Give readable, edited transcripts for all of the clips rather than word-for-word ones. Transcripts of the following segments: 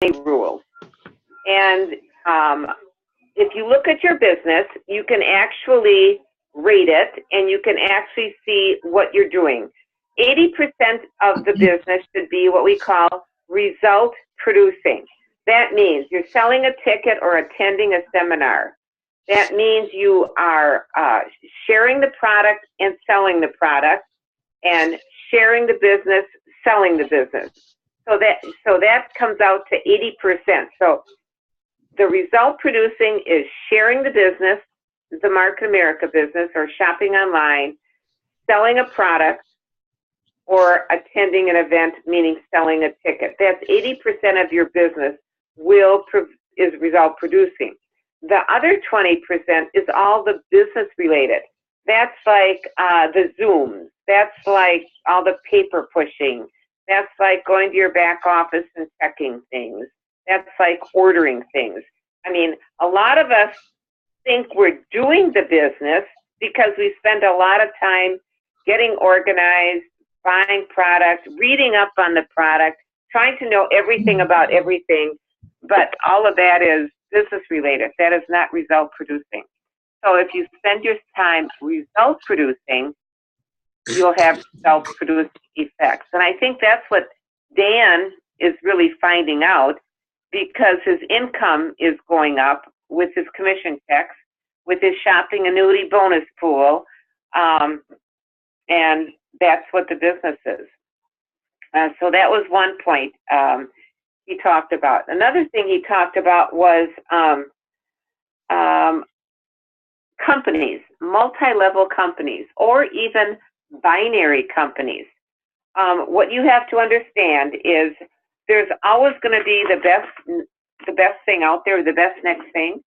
rules. And if you look at your business, you can actually rate it, and you can actually see what you're doing. 80% of the business should be what we call result producing. That means you're selling a ticket or attending a seminar. That means you are sharing the product and selling the product, and sharing the business, selling the business. So that comes out to 80%. So the result producing is sharing the business, the Market America business, or shopping online, selling a product, or attending an event, meaning selling a ticket. That's 80% of your business is result producing. The other 20% is all the business related. That's like the Zooms. That's like all the paper pushing. That's like going to your back office and checking things. That's like ordering things. I mean, a lot of us think we're doing the business because we spend a lot of time getting organized, buying product, reading up on the product, trying to know everything about everything, but all of that is business related. That is not result producing. So if you spend your time result producing, you'll have result producing effects. And I think that's what Dan is really finding out, because his income is going up with his commission checks, with his shopping annuity bonus pool, and that's what the business is. So that was one point he talked about. Another thing he talked about was companies, multi-level companies, or even binary companies. What you have to understand is there's always going to be the best thing out there, the best next thing.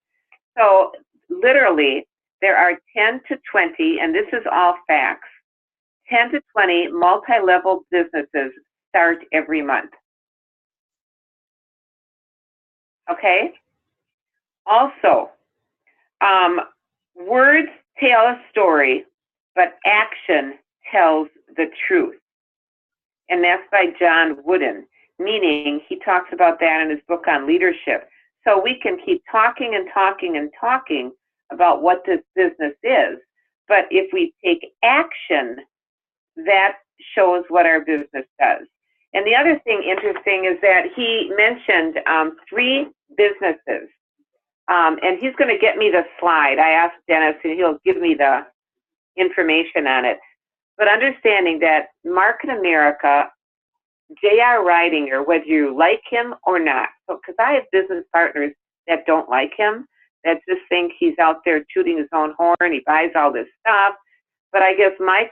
So literally, there are 10 to 20, and this is all facts, 10 to 20 multi-level businesses start every month. Okay? Also, words tell a story, but action tells the truth. And that's by John Wooden, meaning he talks about that in his book on leadership. So we can keep talking and talking and talking about what this business is, but if we take action, that shows what our business does. And the other thing interesting is that he mentioned 3 businesses, and he's going to get me the slide. I asked Dennis, and he'll give me the information on it. But understanding that Market America, J.R. Ridinger, whether you like him or not, so because I have business partners that don't like him, that just think he's out there tooting his own horn, he buys all this stuff. But I guess my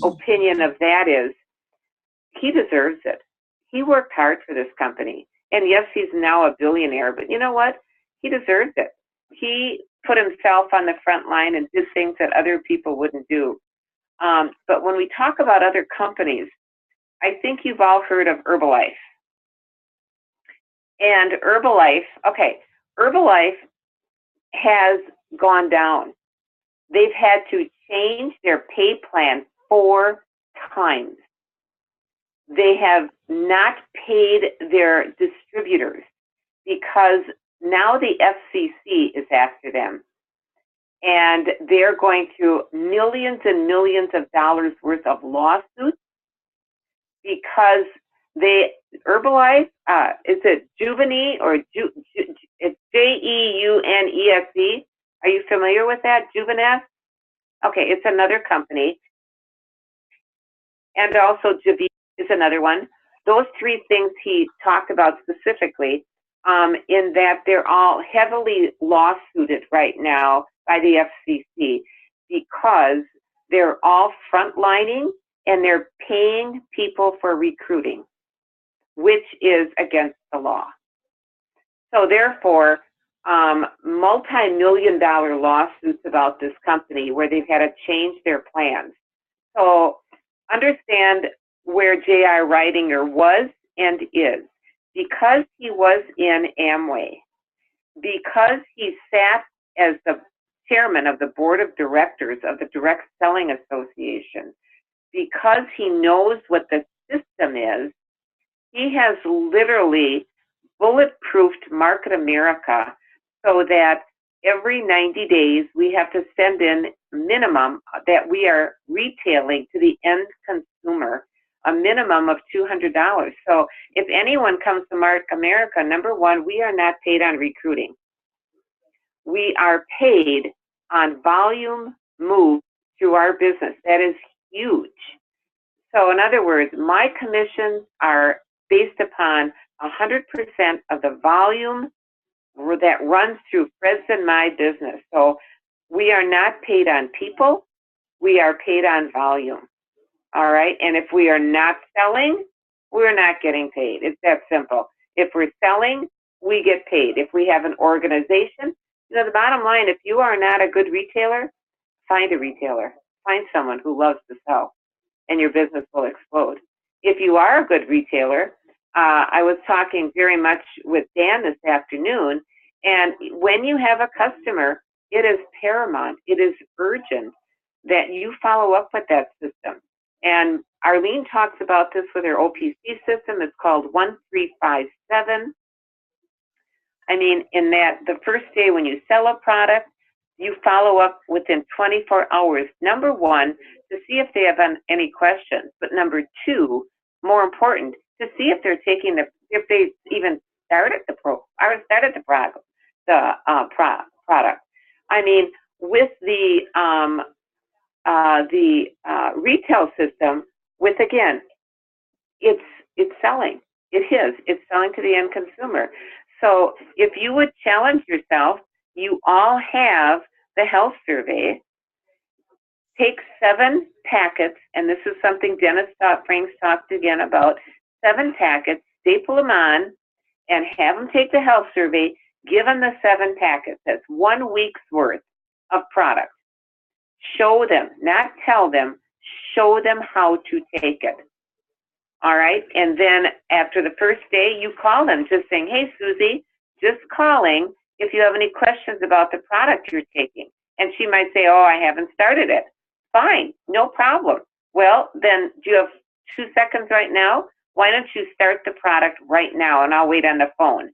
opinion of that is he deserves it. He worked hard for this company. And yes, he's now a billionaire, but you know what? He deserves it. He put himself on the front line and did things that other people wouldn't do. But when we talk about other companies, I think you've all heard of Herbalife. And Herbalife has gone down. They've had to change their pay plan 4 times. They have not paid their distributors because now the FCC is after them. And they're going to millions and millions of dollars worth of lawsuits because Herbalife, is it Juvenese or it's Jeunese? Are you familiar with that? Juvenese? Okay, it's another company. And also Javi is another one. Those 3 things he talked about specifically, in that they're all heavily lawsuited right now by the FCC because they're all frontlining and they're paying people for recruiting, which is against the law. So therefore, multi-million-dollar lawsuits about this company where they've had to change their plans. So understand where J.R. Ridinger was and is. Because he was in Amway, because he sat as the chairman of the board of directors of the Direct Selling Association, because he knows what the system is, He has literally bulletproofed Market America so that every 90 days we have to send in minimum that we are retailing to the end consumer a minimum of $200. So if anyone comes to Market America, number one, we are not paid on recruiting. We are paid on volume moved through our business. That is huge. So in other words, my commissions are based upon 100% of the volume that runs through Fred's and my business. So we are not paid on people, we are paid on volume. All right, and if we are not selling, we're not getting paid. It's that simple. If we're selling, we get paid. If we have an organization, you know, the bottom line, if you are not a good retailer, find a retailer. Find someone who loves to sell, and your business will explode. If you are a good retailer, I was talking very much with Dan this afternoon, and when you have a customer, it is paramount, it is urgent that you follow up with that system. And Arlene talks about this with her OPC system. It's called 1357. I mean, in that the first day when you sell a product, you follow up within 24 hours. Number one, to see if they have any questions. But number two, more important, to see if they're taking if they even started the product. I mean, with the retail system, with again, it's selling. It's selling to the end consumer. So if you would challenge yourself, you all have the health survey. Take 7 packets, and this is something Frank's talked again about. 7 packets, staple them on, and have them take the health survey. Give them the 7 packets. That's 1 week's worth of product. Show them, not tell them, show them how to take it. All right, and then after the first day, you call them, just saying, hey, Susie, just calling if you have any questions about the product you're taking. And she might say, oh, I haven't started it. Fine, no problem. Well, then do you have 2 seconds right now? Why don't you start the product right now, and I'll wait on the phone.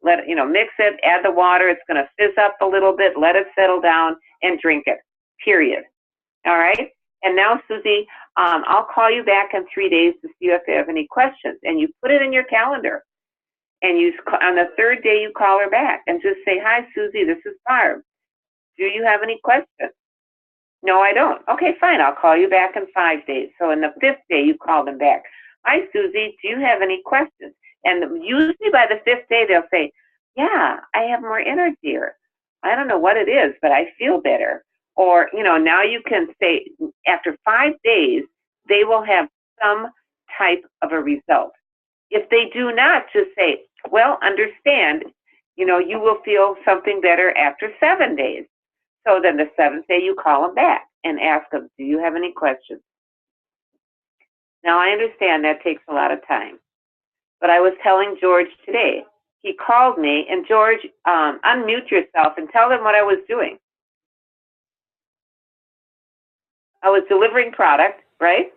Mix it, add the water. It's going to fizz up a little bit. Let it settle down and drink it, period. All right? And now, Susie, I'll call you back in 3 days to see if you have any questions. And you put it in your calendar. And on the 3rd day, you call her back and just say, hi, Susie, this is Barb. Do you have any questions? No, I don't. Okay, fine. I'll call you back in 5 days. So in the 5th day, you call them back. Hi, Susie, do you have any questions? And usually by the 5th day, they'll say, yeah, I have more energy. Or I don't know what it is, but I feel better. Or, now you can say after 5 days, they will have some type of a result. If they do not, just say, well, understand, you will feel something better after 7 days. So then the 7th day, you call them back and ask them, do you have any questions? Now, I understand that takes a lot of time. But I was telling George today, he called me, and George, unmute yourself and tell them what I was doing. I was delivering product, right?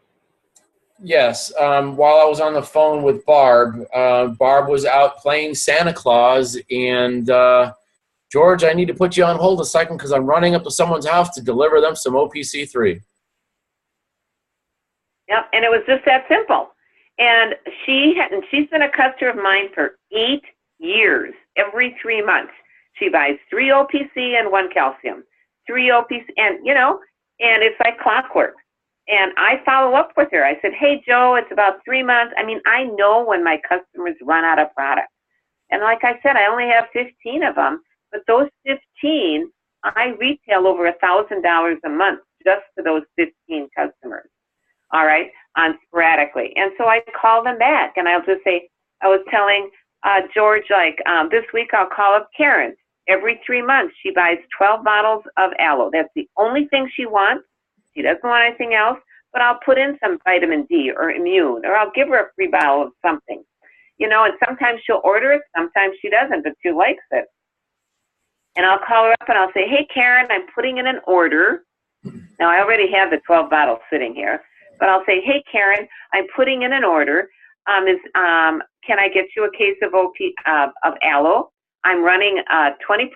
Yes. While I was on the phone with Barb, Barb was out playing Santa Claus, and George, I need to put you on hold a second because I'm running up to someone's house to deliver them some OPC3. Yep, and it was just that simple. And she's been a customer of mine for 8 years. Every 3 months, she buys 3 OPC and 1 calcium. 3 OPC, and and it's like clockwork. And I follow up with her. I said, hey, Joe, it's about 3 months. I mean, I know when my customers run out of product. And like I said, I only have 15 of them, but those 15, I retail over $1,000 a month just to those 15 customers. All right, on sporadically. And so I call them back, and I'll just say, I was telling George, this week I'll call up Karen. Every 3 months, she buys 12 bottles of aloe. That's the only thing she wants. She doesn't want anything else, but I'll put in some vitamin D or immune, or I'll give her a free bottle of something. And sometimes she'll order it, sometimes she doesn't, but she likes it. And I'll call her up and I'll say, hey, Karen, I'm putting in an order. Now, I already have the 12 bottles sitting here. But I'll say, hey, Karen, I'm putting in an order. can I get you a case of of aloe? I'm running a 20%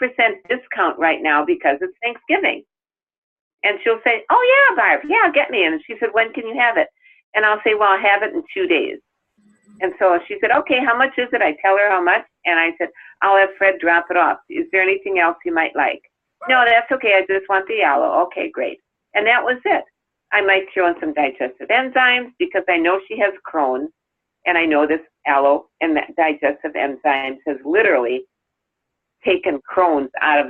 discount right now because it's Thanksgiving. And she'll say, oh yeah, Barb, yeah, get me. And she said, when can you have it? And I'll say, well, I'll have it in 2 days. And so she said, okay, how much is it? I tell her how much. And I said, I'll have Fred drop it off. Is there anything else you might like? No, that's okay. I just want the aloe. Okay, great. And that was it. I might throw in some digestive enzymes because I know she has Crohn's. And I know this aloe and digestive enzymes has literally taken Crohn's out of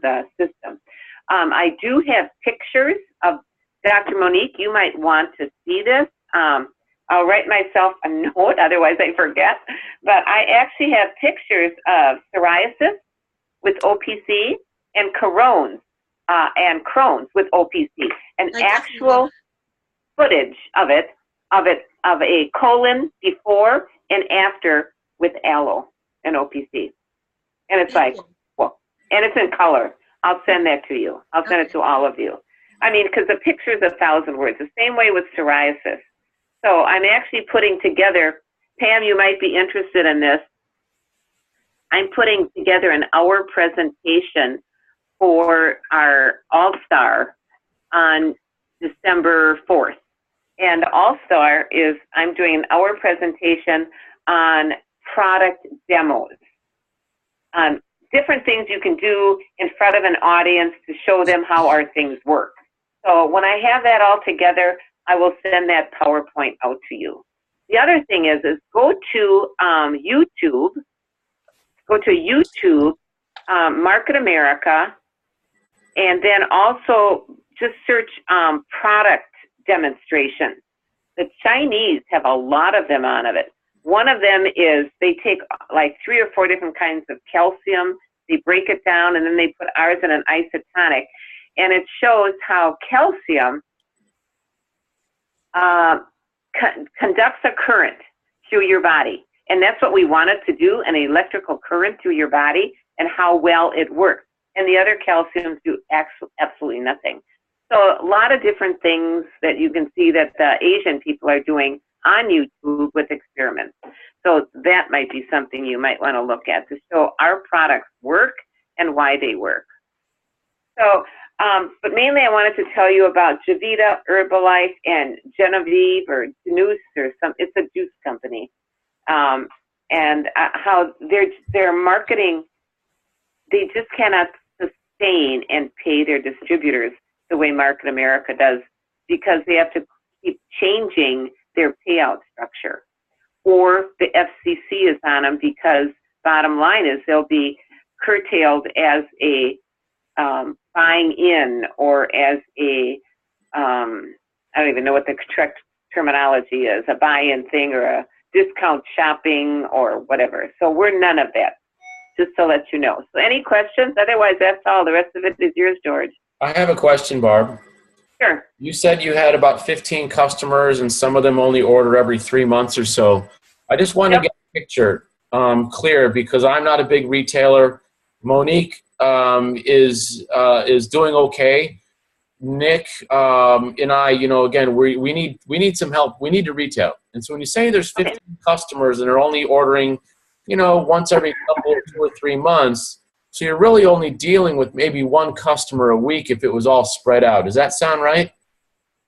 the system. I do have pictures of Dr. Monique. You might want to see this. I'll write myself a note, otherwise I forget. But I actually have pictures of psoriasis with OPC and Crohn's with OPC, and actual footage of a colon before and after with aloe and OPC. And it's like, well, and it's in color. I'll send that to you. I'll send it to all of you. I mean, because the picture's 1,000 words. The same way with psoriasis. So I'm actually putting together, Pam, you might be interested in this. I'm putting together an hour presentation for our All-Star on December 4th. And All-Star is, I'm doing an hour presentation on product demos, on different things you can do in front of an audience to show them how our things work. So when I have that all together, I will send that PowerPoint out to you. The other thing is go to YouTube, Market America, and then also just search product demonstration. The Chinese have a lot of them on of it. One of them is they take like 3 or 4 different kinds of calcium, they break it down, and then they put ours in an isotonic, and it shows how calcium conducts a current through your body. And that's what we want it to do, an electrical current through your body, and how well it works. And the other calciums do absolutely nothing. So a lot of different things that you can see that the Asian people are doing on YouTube with experiments. So that might be something you might want to look at to show our products work and why they work. So, but mainly I wanted to tell you about Javita, Herbalife, and Genevieve or Juice or some, it's a juice company. And how their marketing, they just cannot sustain and pay their distributors the way Market America does, because they have to keep changing their payout structure. Or the FCC is on them, because bottom line is they'll be curtailed as a buying in, or as a, I don't even know what the correct terminology is, a buy-in thing or a discount shopping or whatever. So we're none of that, just to let you know. So any questions? Otherwise, that's all. The rest of it is yours, George. I have a question, Barb. Sure. You said you had about 15 customers and some of them only order every 3 months or so. I just want to get a picture clear, because I'm not a big retailer. Monique is doing okay. Nick and I, you know, again, we need some help. We need to retail. And so when you say there's 15 customers and they're only ordering, you know, once every couple, 2 or 3 months, so you're really only dealing with maybe 1 customer a week if it was all spread out. Does that sound right?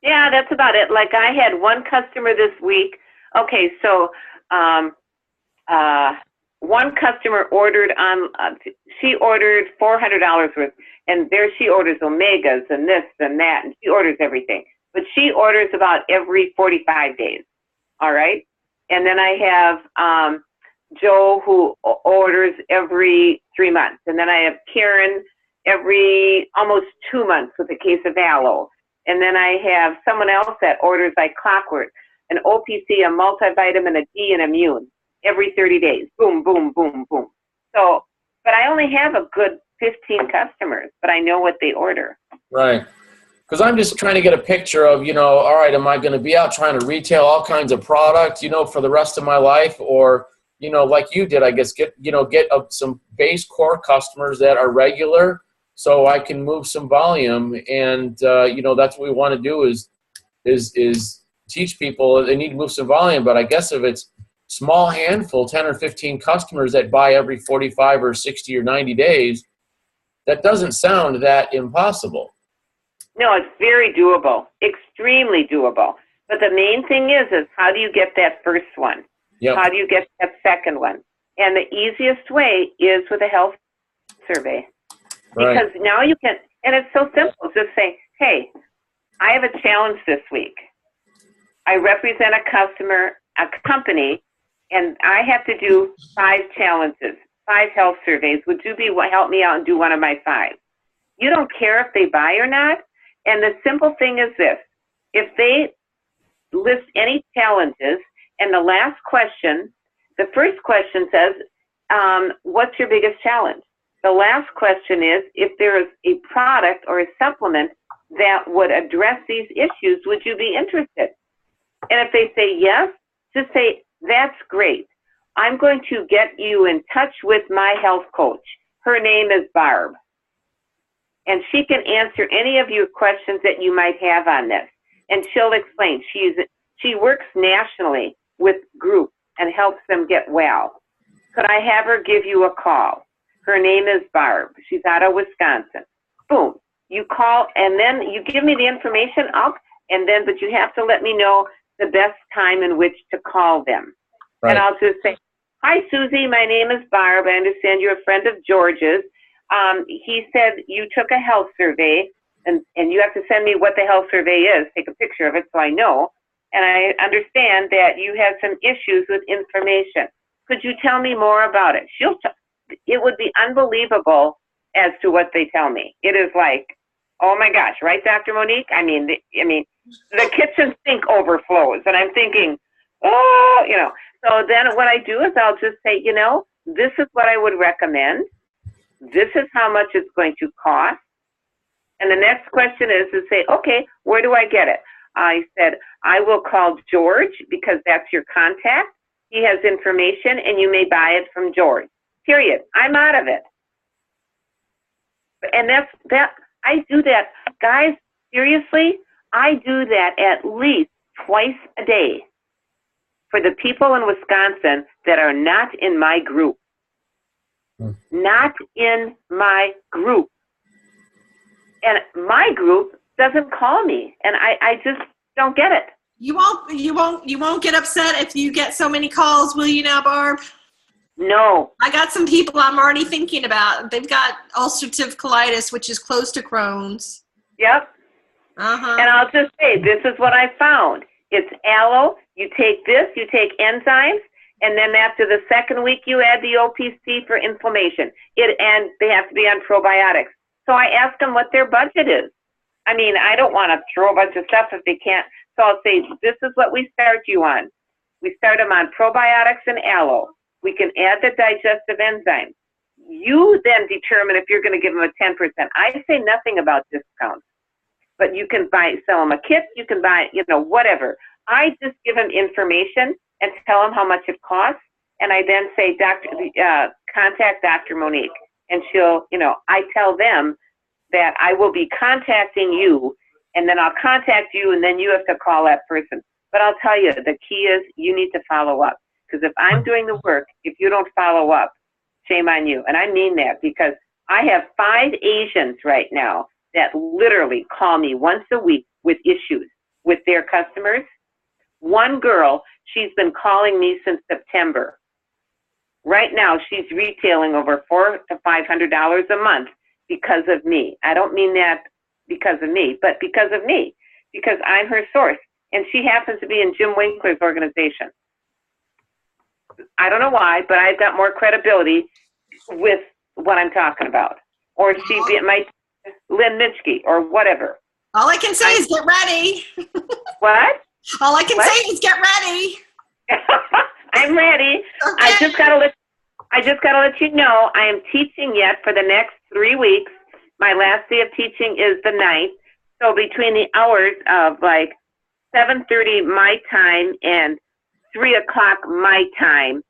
Yeah, that's about it. Like I had 1 customer this week. Okay, so one customer ordered on, she ordered $400 worth, and there she orders omegas and this and that, and she orders everything. But she orders about every 45 days, all right? And then I have Joe, who orders every 3 months. And then I have Karen every almost 2 months with a case of aloe. And then I have someone else that orders like clockwork, an OPC, a multivitamin, a D, and immune every 30 days. Boom, boom, boom, boom. So, but I only have a good 15 customers, but I know what they order. Right. Because I'm just trying to get a picture of, you know, all right, am I going to be out trying to retail all kinds of product, you know, for the rest of my life? Or, you know, like you did, I guess, get some base core customers that are regular so I can move some volume. And, you know, that's what we want to do is teach people they need to move some volume, but I guess if it's small handful, 10 or 15 customers that buy every 45 or 60 or 90 days, that doesn't sound that impossible. No, it's very doable, extremely doable. But the main thing is how do you get that first one? Yep. How do you get that second one? And the easiest way is with a health survey. Right. Because now you can, and it's so simple, just say, hey, I have a challenge this week. I represent a customer, a company, and I have to do 5 challenges, 5 health surveys. Would you help me out and do one of my 5? You don't care if they buy or not. And the simple thing is this: if they list any challenges, and the last question, the first question says, what's your biggest challenge? The last question is, if there is a product or a supplement that would address these issues, would you be interested? And if they say yes, just say, that's great. I'm going to get you in touch with my health coach. Her name is Barb. And she can answer any of your questions that you might have on this. And she'll explain. She works nationally with groups and helps them get well. Could I have her give you a call? Her name is Barb. She's out of Wisconsin. Boom. You call, and then you give me the information up, but you have to let me know the best time in which to call them. Right. And I'll just say, hi, Susie, my name is Barb. I understand you're a friend of George's. He said you took a health survey, and you have to send me what the health survey is, take a picture of it so I know. And I understand that you have some issues with information. Could you tell me more about it? It would be unbelievable as to what they tell me. It is like, oh my gosh, right, Dr. Monique? I mean, the kitchen sink overflows, and I'm thinking, oh, So then what I do is I'll just say, this is what I would recommend. This is how much it's going to cost. And the next question is to say, okay, where do I get it? I said, I will call George because that's your contact. He has information, and you may buy it from George. Period. I'm out of it. And that. I do that. Guys, seriously, I do that at least twice a day for the people in Wisconsin that are not in my group. Not in my group. And my group doesn't call me, and I just don't get it. You won't get upset if you get so many calls, will you now, Barb? No. I got some people I'm already thinking about. They've got ulcerative colitis, which is close to Crohn's. Yep. Uh-huh. And I'll just say, this is what I found. It's aloe. You take this, you take enzymes, and then after the second week, you add the OPC for inflammation. And they have to be on probiotics. So I ask them what their budget is. I mean, I don't want to throw a bunch of stuff if they can't. So I'll say, this is what we start you on. We start them on probiotics and aloe. We can add the digestive enzymes. You then determine if you're going to give them a 10%. I say nothing about discounts, but you can sell them a kit. You can buy, whatever. I just give them information and tell them how much it costs. And I then say, contact Dr. Monique. And she'll, I tell them that I will be contacting you, and then I'll contact you, and then you have to call that person. But I'll tell you, the key is you need to follow up. Because if I'm doing the work, if you don't follow up, shame on you. And I mean that, because I have 5 Asians right now that literally call me once a week with issues with their customers. One girl, she's been calling me since September. Right now, she's retailing over $400 to $500 a month because of me. I don't mean that because of me, but because of me, because I'm her source. And she happens to be in Jim Winkler's organization. I don't know why, but I've got more credibility with what I'm talking about. Or she might, Lynn Mitschke, or whatever. All I can say is get ready. What? All I can say is get ready. I'm ready. Okay. I just gotta let you know I am teaching yet for the next 3 weeks. My last day of teaching is the 9th. So between the hours of like 7:30 my time and 3 o'clock my time,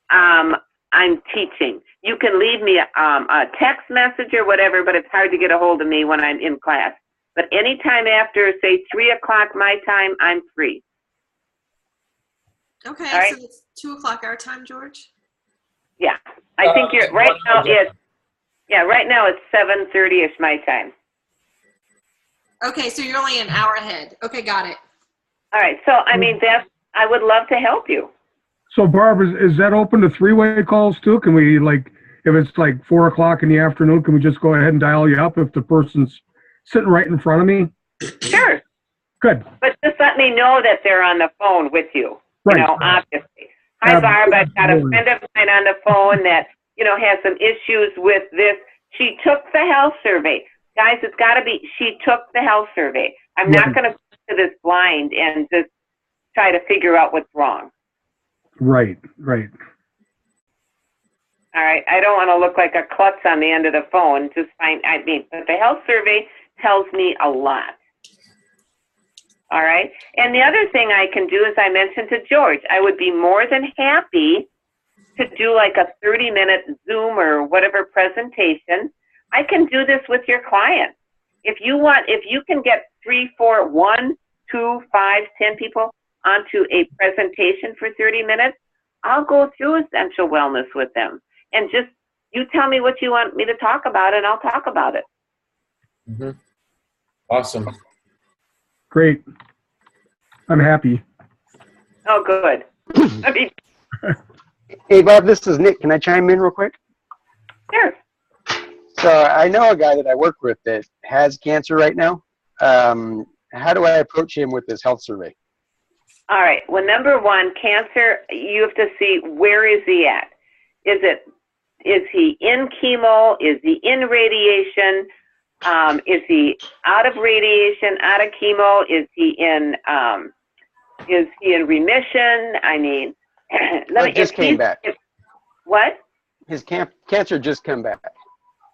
I'm teaching. You can leave me a text message or whatever, but it's hard to get a hold of me when I'm in class. But anytime after, say, 3 o'clock my time, I'm free. Okay, All right. so it's 2 o'clock our time, George? Yeah. I think you're, right now it's 7:30-ish my time. Okay, so you're only an hour ahead. Okay, got it. All right. So, I mean, I would love to help you. So Barb, is that open to three-way calls too? Can we, like, if it's like 4 o'clock in the afternoon, can we just go ahead and dial you up if the person's sitting right in front of me? Sure. Good. But just let me know that they're on the phone with you. Right. You know, obviously. Hi, Barb. I've got a friend of mine on the phone that, you know, has some issues with this. She took the health survey. Guys, it's got to be, she took the health survey. I'm not going to go to this blind and just try to figure out what's wrong. Right, right. All right. I don't want to look like a klutz on the end of the phone. Just but the health survey tells me a lot. All right. And the other thing I can do, as I mentioned to George, I would be more than happy to do like a 30-minute Zoom or whatever presentation. I can do this with your client. If you can get 3, 4, 1, 2, 5, 10 people onto a presentation for 30 minutes, I'll go through essential wellness with them. And just, you tell me what you want me to talk about, and I'll talk about it. Mm-hmm. Awesome. Great. I'm happy. Oh, good. I mean, Hey, Bob, this is Nick. Can I chime in real quick? sure. So I know a guy that I work with that has cancer right now. How do I approach him with this health survey? All right. Well, number one, cancer, you have to see, where is he at? Is he in chemo? Is he in radiation? Is he out of radiation, out of chemo? Is he in remission? I mean, Just came back. What? His cancer just come back.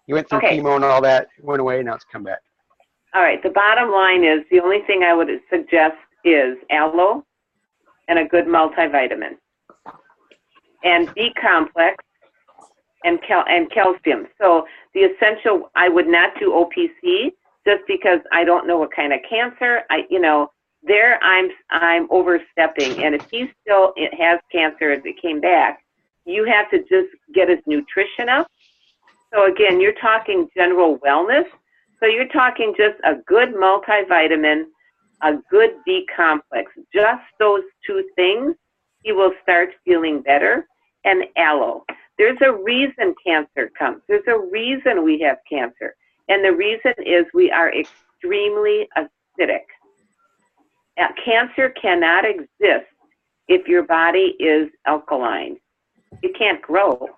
He went through Okay. chemo and all that, went away, now it's come back. All right. The bottom line is, the only thing I would suggest is aloe and a good multivitamin, and B complex, and calcium. So the essential, I would not do OPC just because I don't know what kind of cancer. I'm overstepping. And if he still has cancer as it came back, you have to just get his nutrition up. So again, you're talking general wellness. So you're talking just a good multivitamin, a good B complex, just those 2 things, he will start feeling better. And aloe. There's a reason cancer comes. There's a reason we have cancer. And the reason is we are extremely acidic. Cancer cannot exist if your body is alkaline. It can't grow.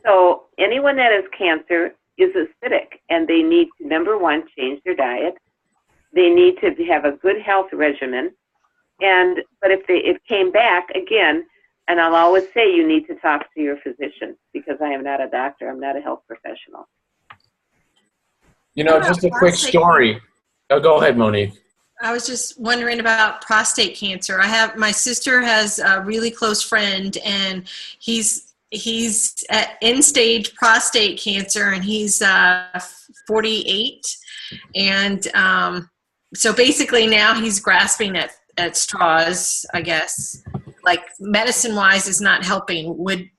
So anyone that has cancer is acidic, and they need to, number one, change their diet. They need to have a good health regimen. But if it came back, again, and I'll always say you need to talk to your physician, because I am not a doctor. I'm not a health professional. You know, just a quick story. Oh, go ahead, Monique. I was just wondering about prostate cancer. My sister has a really close friend, and he's at end-stage prostate cancer, and he's 48. And so basically now he's grasping at straws, I guess. Like, medicine-wise is not helping. Would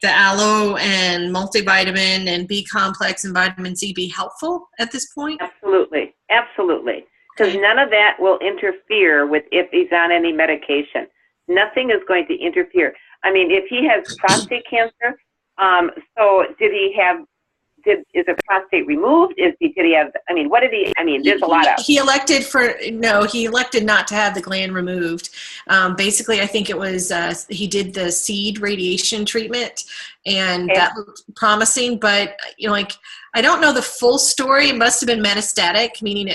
the aloe and multivitamin and B complex and vitamin C be helpful at this point? Absolutely. Absolutely. Because none of that will interfere with if he's on any medication. Nothing is going to interfere. I mean, if he has prostate cancer, so is the prostate removed? There's a lot of. He elected not to have the gland removed. Basically, I think it was, he did the seed radiation treatment, and that looked promising, but, I don't know the full story. It must have been metastatic, meaning,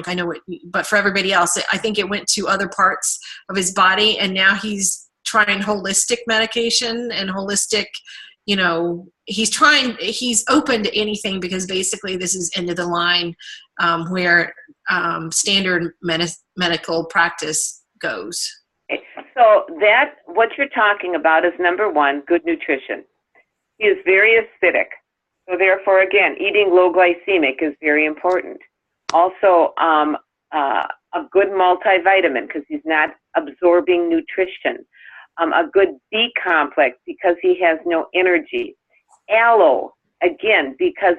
I know it, but for everybody else, I think it went to other parts of his body, and now he's trying holistic medication and holistic, he's open to anything, because basically this is end of the line where standard medical practice goes. So what you're talking about is, number one, good nutrition. He is very acidic. So therefore, again, eating low glycemic is very important. Also, a good multivitamin because he's not absorbing nutrition. A good B complex because he has no energy. Aloe, again, because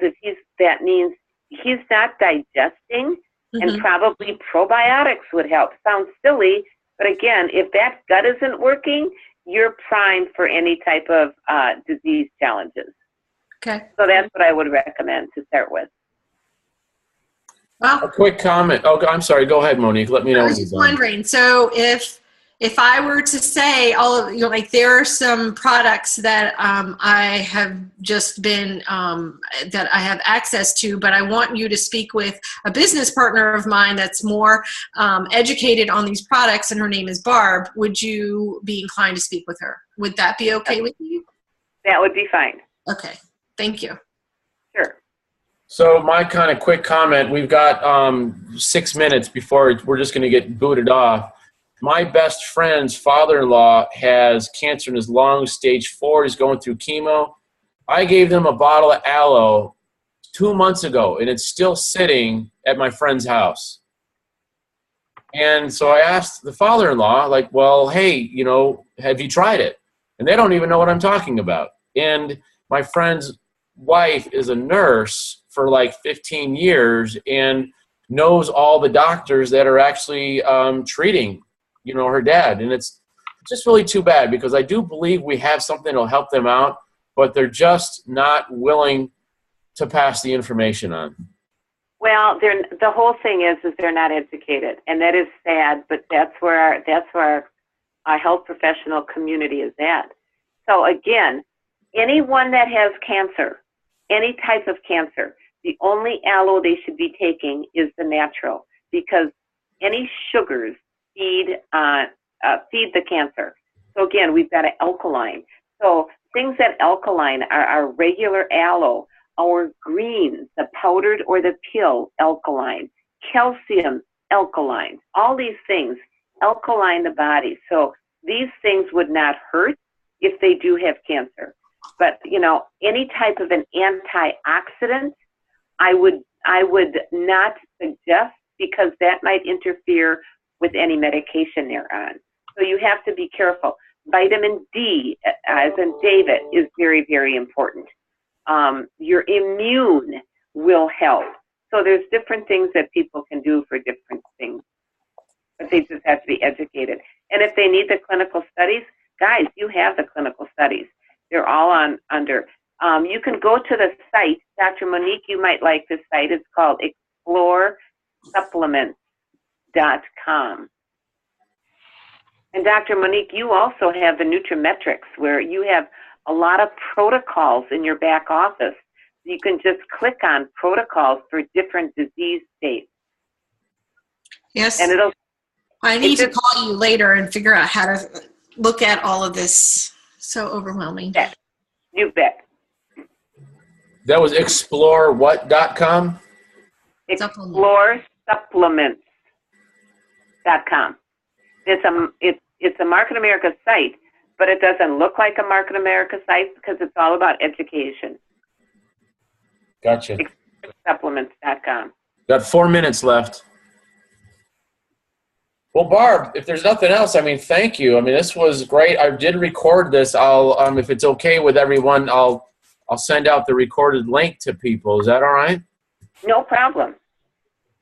that means he's not digesting, and probably probiotics would help. Sounds silly, but again, if that gut isn't working, you're primed for any type of disease challenges. Okay. So that's what I would recommend to start with. Well, A quick comment. Oh, I'm sorry. Go ahead, Monique. Let me know. I was just wondering. So if I were to say all of, like there are some products that I have just been that I have access to, but I want you to speak with a business partner of mine that's more educated on these products, and her name is Barb. Would you be inclined to speak with her? Would that be okay with you? That would be fine. Okay. Thank you. Sure. So my kind of quick comment, we've got 6 minutes before we're just going to get booted off. My best friend's father-in-law has cancer in his lungs, stage 4. He's going through chemo. I gave them a bottle of aloe 2 months ago, and it's still sitting at my friend's house. And so I asked the father-in-law, like, well, hey, you know, have you tried it? And they don't even know what I'm talking about. And my friend's wife is a nurse for like 15 years and knows all the doctors that are actually treating, you know, her dad. And it's just really too bad because I do believe we have something that'll help them out, but they're just not willing to pass the information on. Well, the whole thing is they're not educated, and that is sad. But that's where our health professional community is at. So again, anyone that has cancer, any type of cancer, the only aloe they should be taking is the natural, because any sugars feed the cancer. So again, we've got an alkaline. So things that alkaline are our regular aloe, our greens, the powdered or the pill, alkaline, calcium, alkaline, all these things alkaline the body. So these things would not hurt if they do have cancer. But, you know, any type of an antioxidant, I would not suggest, because that might interfere with any medication they're on. So you have to be careful. Vitamin D, as in David, is very, very important. Your immune will help. So there's different things that people can do for different things, but they just have to be educated. And if they need the clinical studies, guys, you have the clinical studies. They're all under. You can go to the site. Dr. Monique, you might like this site. It's called exploresupplements.com. And Dr. Monique, you also have the Nutrimetrics, where you have a lot of protocols in your back office. You can just click on protocols for different disease states. Yes. And I need to call you later and figure out how to look at all of this. So overwhelming. You bet. That was explorewhat.com? Exploresupplements.com. It's a Market America site, but it doesn't look like a Market America site because it's all about education. Gotcha. Supplements.com. Got 4 minutes left. Well, Barb, if there's nothing else, I mean, thank you. I mean, this was great. I did record this. I'll, if it's okay with everyone, I'll send out the recorded link to people. Is that all right? No problem.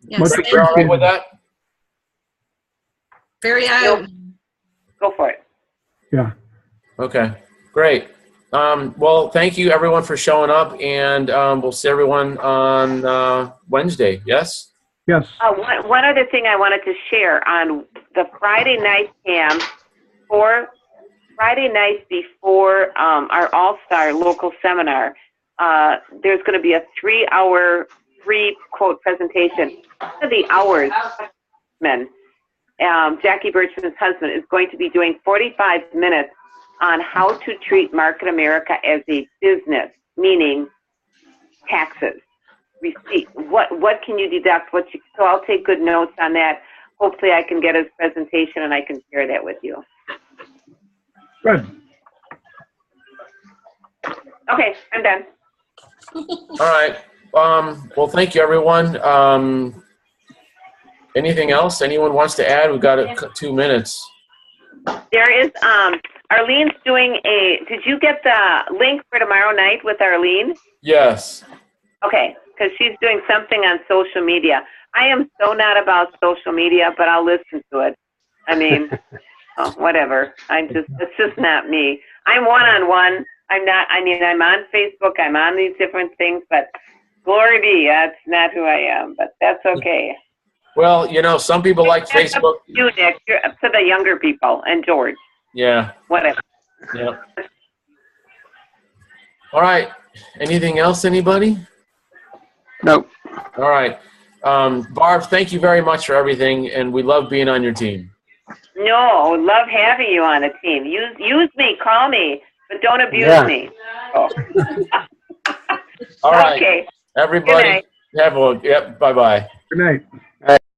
Yes, You're all right with that? Very Go for it. Yeah. Okay, great. Well, thank you, everyone, for showing up, and we'll see everyone on Wednesday. Yes? Yes. One other thing I wanted to share on the Friday night camp, for Friday night before our All-Star local seminar, there's going to be a 3-hour free quote presentation. One of the hours, Jackie Birchman's husband, is going to be doing 45 minutes on how to treat Market America as a business, meaning taxes. Receipt. What can you deduct? So I'll take good notes on that. Hopefully I can get his presentation and I can share that with you. Good. Okay, I'm done. All right. Well, thank you, everyone. Anything else anyone wants to add? We've got 2 minutes. There is, Arlene's doing did you get the link for tomorrow night with Arlene? Yes. Okay, because she's doing something on social media. I am so not about social media, but I'll listen to it. I mean, whatever. It's just not me. I'm one-on-one. I'm on Facebook. I'm on these different things, but glory be, that's not who I am, but that's okay. Well, you know, some people like That's up Facebook. to you, Nick. You're up to the younger people and George. Yeah. Whatever. Yeah. All right. Anything else, anybody? Nope. All right. Barb, thank you very much for everything, and we love being on your team. No, love having you on a team. Use me, call me, but don't abuse me. Oh. All right. Okay. Everybody, have a, bye-bye. Good night.